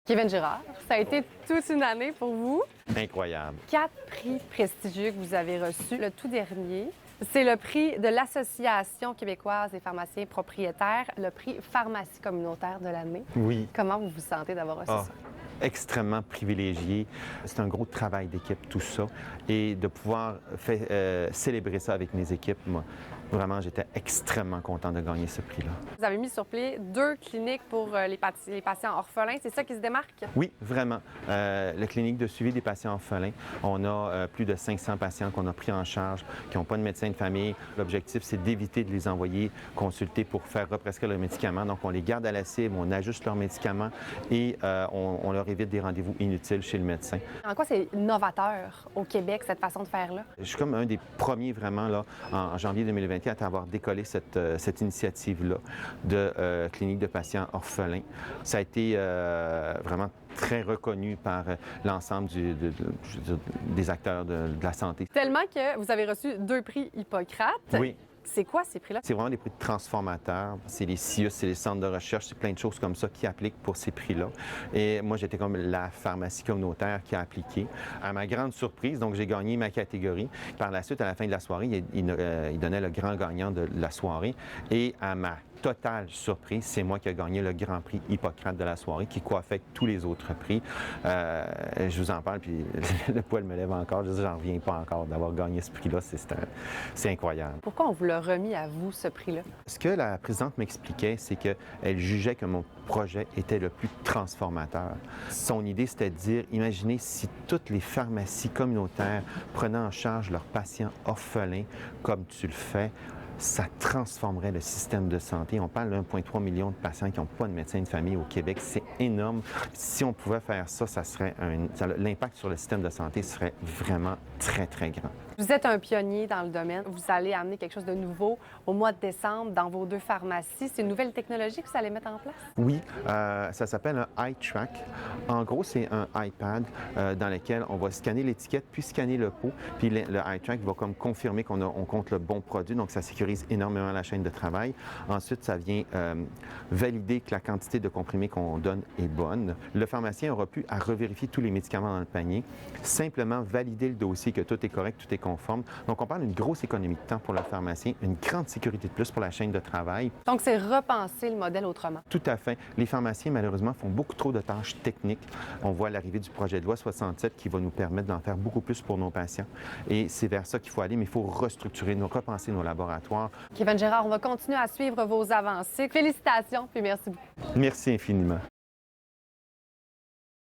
Kevin Girard, ça a été toute une année pour vous. Incroyable. 4 prix prestigieux que vous avez reçus. Le tout dernier, c'est le prix de l'Association québécoise des pharmaciens propriétaires, le prix Pharmacie communautaire de l'année. Oui. Comment vous vous sentez d'avoir reçu ça? Extrêmement privilégié. C'est un gros travail d'équipe, tout ça. Et de pouvoir célébrer ça avec mes équipes, moi, vraiment, j'étais extrêmement content de gagner ce prix-là. Vous avez mis sur pied 2 cliniques pour les patients orphelins. C'est ça qui se démarque? Oui, vraiment. La clinique de suivi des patients orphelins, on a plus de 500 patients qu'on a pris en charge, qui n'ont pas de médecin de famille. L'objectif, c'est d'éviter de les envoyer consulter pour faire represcrire leurs médicaments. Donc, on les garde à la cible, on ajuste leurs médicaments et on leur évite des rendez-vous inutiles chez le médecin. En quoi c'est novateur au Québec, cette façon de faire-là? Je suis comme un des premiers vraiment là, en janvier 2024 à avoir décollé cette initiative-là de clinique de patients orphelins. Ça a été vraiment très reconnu par l'ensemble des acteurs de la santé. Tellement que vous avez reçu 2 prix Hippocrate. Oui. C'est quoi ces prix-là? C'est vraiment des prix transformateurs. C'est les CIUS, c'est les centres de recherche, c'est plein de choses comme ça qui appliquent pour ces prix-là. Et moi, j'étais comme la pharmacie communautaire qui a appliqué. À ma grande surprise, donc j'ai gagné ma catégorie. Par la suite, à la fin de la soirée, il donnait le grand gagnant de la soirée. Et à ma totale surprise, c'est moi qui ai gagné le Grand Prix Hippocrate de la soirée, qui coiffait tous les autres prix. Je vous en parle, puis le poil me lève encore. Je dis, j'en reviens pas encore d'avoir gagné ce prix-là. C'est incroyable. Pourquoi on vous l'a remis à vous, ce prix-là? Ce que la présidente m'expliquait, c'est qu'elle jugeait que mon projet était le plus transformateur. Son idée, c'était de dire, imaginez si toutes les pharmacies communautaires prenaient en charge leurs patients orphelins comme tu le fais, ça transformerait le système de santé. On parle d'1,3 million de patients qui n'ont pas de médecin de famille au Québec. C'est énorme. Si on pouvait faire ça, l'impact sur le système de santé serait vraiment très, très grand. Vous êtes un pionnier dans le domaine. Vous allez amener quelque chose de nouveau au mois de décembre dans vos 2 pharmacies. C'est une nouvelle technologie que vous allez mettre en place? Oui, ça s'appelle un eye track. En gros, c'est un iPad dans lequel on va scanner l'étiquette puis scanner le pot. Puis le eye track va comme confirmer qu'on compte le bon produit. Donc, ça sécurise énormément la chaîne de travail. Ensuite, ça vient valider que la quantité de comprimés qu'on donne est bonne. Le pharmacien aura pu à revérifier tous les médicaments dans le panier, simplement valider le dossier que tout est correct, tout est conforme. Donc, on parle d'une grosse économie de temps pour le pharmacien, une grande sécurité de plus pour la chaîne de travail. Donc, c'est repenser le modèle autrement. Tout à fait. Les pharmaciens, malheureusement, font beaucoup trop de tâches techniques. On voit l'arrivée du projet de loi 67 qui va nous permettre d'en faire beaucoup plus pour nos patients. Et c'est vers ça qu'il faut aller, mais il faut restructurer, repenser nos laboratoires. Kevin Girard, on va continuer à suivre vos avancées. Félicitations, puis merci beaucoup. Merci infiniment.